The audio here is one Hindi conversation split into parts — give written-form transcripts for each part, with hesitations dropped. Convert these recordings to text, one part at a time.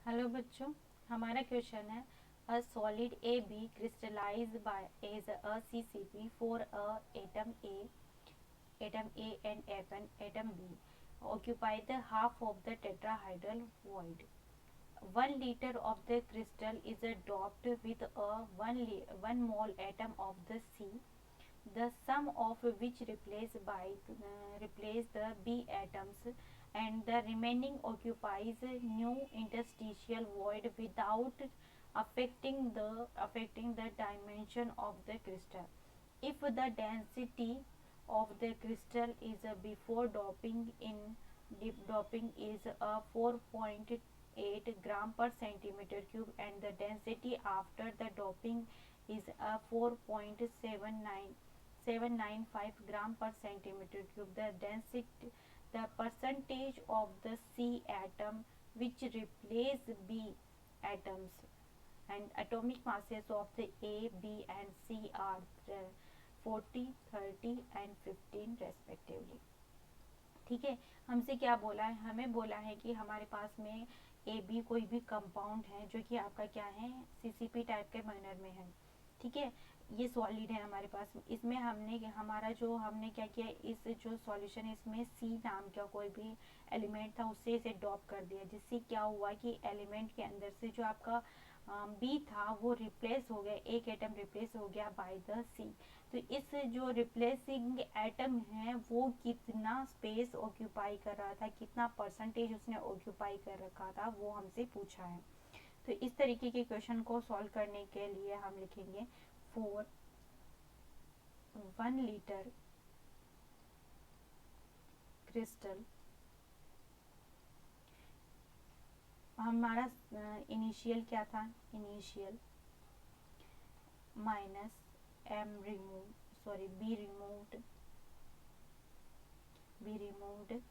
हेलो बच्चों, हमारा क्वेश्चन है a solid a b crystallize by as a CCP for a atom A and atom B occupy the half of the tetrahedral void. 1 liter of the crystal is doped with a 1 mole atom of the C, the sum of which replace the B atoms, and the remaining occupies new interstitial void without affecting the dimension of the crystal. If the density of the crystal is before doping in deep doping is a 4.8 gram per centimeter cube, and the density after the doping is a 4.795 gram per centimeter cube, the percentage of the C atom which replace B atoms and atomic masses of the A, B and C are 40, 30 and 15 respectively. ठीक है, हमसे क्या बोला है? हमें बोला है कि हमारे पास में ए बी कोई भी कंपाउंड है जो कि आपका क्या है, सीसीपी टाइप के मैनर में है। ठीक है, ये सॉलिड है हमारे पास। इसमें हमने क्या किया, इस जो सॉल्यूशन है इसमें सी नाम का कोई भी एलिमेंट था उससे इसे डॉप कर दिया, जिससे क्या हुआ कि एलिमेंट के अंदर से जो आपका बी था वो रिप्लेस हो गया, एक एटम रिप्लेस हो गया बाय द सी। तो इस जो रिप्लेसिंग एटम है वो कितना स्पेस ऑक्यूपाई कर रहा था, कितना परसेंटेज उसने ऑक्यूपाई कर रखा था, वो हमसे पूछा है। तो इस तरीके के क्वेश्चन को सॉल्व करने के लिए हम लिखेंगे फॉर 1 लीटर क्रिस्टल, हमारा इनिशियल क्या था, initial minus be removed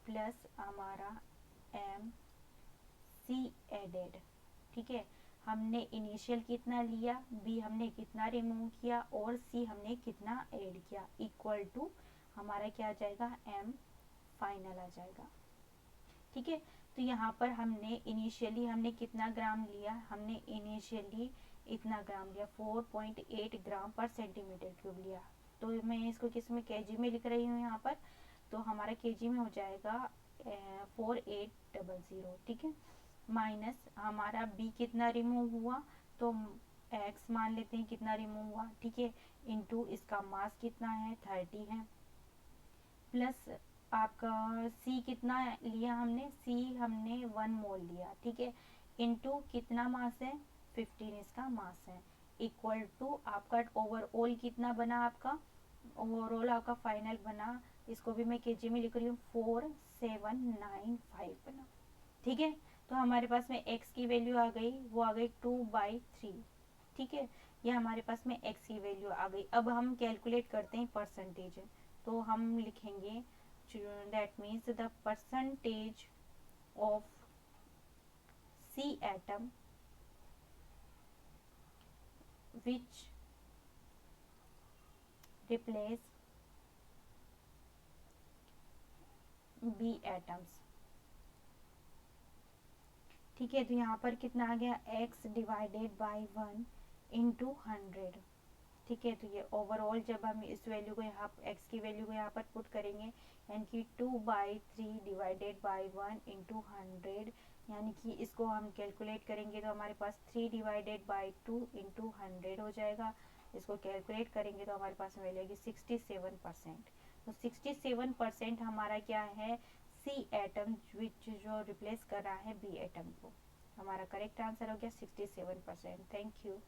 plus हमारा एम सी एडेड। ठीक है, हमने इनिशियल कितना लिया, बी हमने कितना रिमूव किया और सी हमने कितना ऐड किया, इक्वल टू हमारा क्या आ जाएगा, एम फाइनल आ जाएगा। ठीक है, तो यहाँ पर हमने इनिशियली हमने कितना ग्राम लिया, हमने इनिशियली इतना ग्राम लिया, 4.8 ग्राम पर सेंटीमीटर क्यूब लिया। तो मैं इसको किस में, केजी में लिख रही हूँ यहाँ पर, तो हमारा केजी में हो जाएगा 4800। ठीक है, माइनस हमारा बी कितना रिमूव हुआ, तो एक्स मान लेते हैं कितना रिमूव हुआ। ठीक है, इनटू इसका मास कितना है, 30 है, प्लस आपका सी कितना लिया हमने, सी हमने 1 मोल लिया। ठीक है, इनटू कितना मास है, 15 इसका मास है, इक्वल टू आपका ओवरऑल कितना बना, आपका ओवरऑल आपका फाइनल बना, इसको भी मैं केजी में लिख रही हूँ, 4795 बना। ठीक है, तो हमारे पास में x की वैल्यू आ गई, वो आ गई 2/3। ठीक है, ये हमारे पास में x की वैल्यू आ गई। अब हम कैलकुलेट करते हैं परसेंटेज, तो हम लिखेंगे that means the percentage of C atom which replace B atoms। ठीक है, तो यहाँ पर कितना आ गया, x डिवाइडेड बाई 1 इंटू 100। ठीक है, तो ये ओवरऑल जब हम इस वैल्यू को यहाँ x की वैल्यू को यहाँ पर पुट करेंगे, यानी कि 2/3 डिवाइडेड बाई 1 इंटू 100, यानी कि इसको हम कैलकुलेट करेंगे तो हमारे पास 3 डिवाइडेड बाई 2 इंटू 100 हो जाएगा। इसको कैलकुलेट करेंगे तो हमारे पास मिलेगी 67%। तो 67% हमारा क्या है, सी एटम विच जो रिप्लेस कर रहा है बी एटम को। हमारा करेक्ट आंसर हो गया 67%। Thank you.